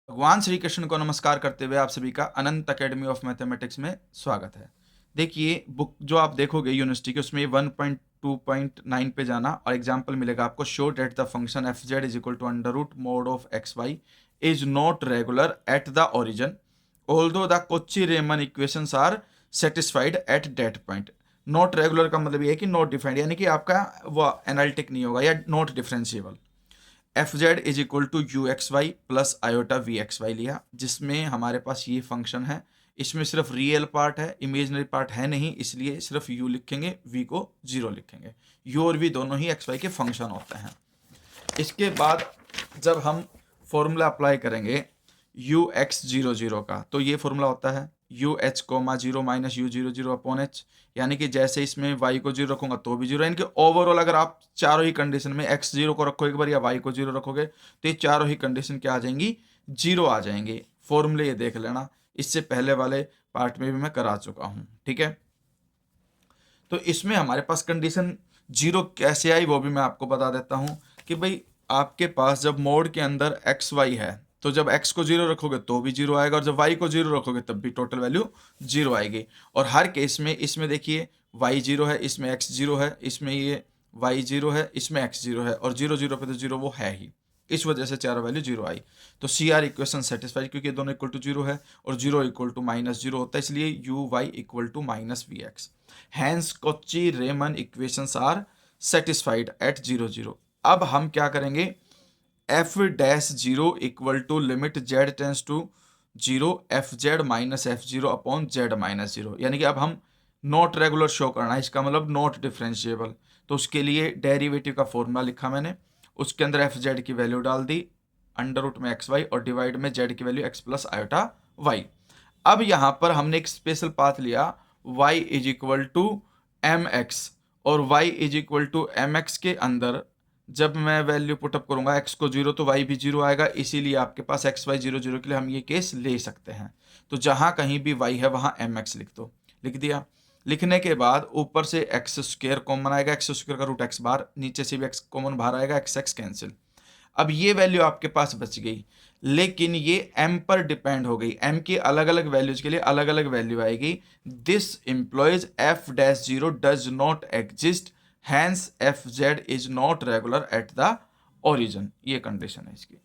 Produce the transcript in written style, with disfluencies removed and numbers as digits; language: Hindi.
भगवान श्री कृष्ण को नमस्कार करते हुए आप सभी का अनंत अकेडमी ऑफ मैथमेटिक्स में स्वागत है। देखिए बुक जो आप देखोगे यूनिवर्सिटी की उसमें 1.2.9 पे जाना और एग्जाम्पल मिलेगा आपको। Show that the function f z is equal to under root mod of x y is not regular at the origin although the Cauchy Riemann equations are satisfied at that point. Not regular का मतलब ये है कि नॉट डिफाइंड, यानी कि आपका वो एनालिटिक नहीं होगा या not differentiable. F z is equal to u x y plus iota v x y लिया, जिसमें हमारे पास ये फंक्शन है। इसमें सिर्फ रियल पार्ट है, इमेजनरी पार्ट है नहीं, इसलिए सिर्फ यू लिखेंगे, वी को जीरो लिखेंगे। यू और वी दोनों ही एक्स वाई के फंक्शन होते हैं। इसके बाद जब हम फॉर्मूला अप्लाई करेंगे यू एक्स जीरो जीरो का, तो ये फॉर्मूला होता है U H comma zero minus you zero zero upon H, यानी कि जैसे इसमें वाई को जीरो रखूंगा तो भी जीरो, यानी कि ओवरऑल अगर आप चारों ही कंडीशन में एक्स जीरो को रखो एक बार या वाई को जीरो रखोगे तो ये चारों ही कंडीशन क्या आ जाएंगी, जीरो आ जाएंगे। फॉर्मूले ये देख लेना, इससे पहले वाले पार्ट में भी मैं करा चुका हूं, ठीक है। तो इसमें हमारे पास कंडीशन जीरो कैसे आई वो भी मैं आपको बता देता हूं कि भाई आपके पास जब मोड के अंदर एक्स वाई है तो जब x को जीरो रखोगे तो भी जीरो आएगा और जब y को जीरो रखोगे तब भी टोटल वैल्यू जीरो आएगी। और हर केस में इसमें देखिए y जीरो है, इसमें x जीरो है, इसमें ये y जीरो है, इसमें x जीरो है और जीरो जीरो पे तो जीरो वो है ही, इस वजह से चारों वैल्यू जीरो आई। तो सी आर इक्वेशन सेटिस्फाइड, क्योंकि दोनों इक्वल टू जीरो है और zero equal to minus zero होता है, इसलिए u y equal to minus v x. Hence Cauchy Riemann equations are satisfied at zero zero. अब हम क्या करेंगे, f dash zero equal to limit z tends to zero f z minus f zero upon z minus zero, यानी कि अब हम नॉट रेगुलर शो करना है, इसका मतलब नॉट डिफरेंशिएबल। तो उसके लिए डेरिवेटिव का फॉर्मूला लिखा मैंने, उसके अंदर एफ जेड की वैल्यू डाल दी अंडर रूट में एक्स वाई और डिवाइड में जेड की value x plus iota y. अब यहां पर हमने एक स्पेशल पाथ लिया y is equal to m x, और y is equal to m x के अंदर जब मैं वैल्यू पुटअप करूंगा x को जीरो तो y भी जीरो आएगा, इसीलिए आपके पास एक्स वाई जीरो जीरो के लिए हम ये केस ले सकते हैं। तो जहां कहीं भी y है वहां एम एक्स लिख दो, लिख दिया। लिखने के बाद ऊपर से एक्स स्क्वायर कॉमन आएगा, एक्स स्क्वायर का रूट एक्स बार, नीचे से भी एक्स कॉमन बाहर आएगा, एक्स एक्स कैंसिल। अब ये वैल्यू आपके पास बच गई, लेकिन ये m पर डिपेंड हो गई, m की अलग अलग वैल्यूज के लिए अलग अलग वैल्यू आएगी। This implies f dash zero does not exist, hence f z is not regular at the origin. ये कंडीशन है इसकी।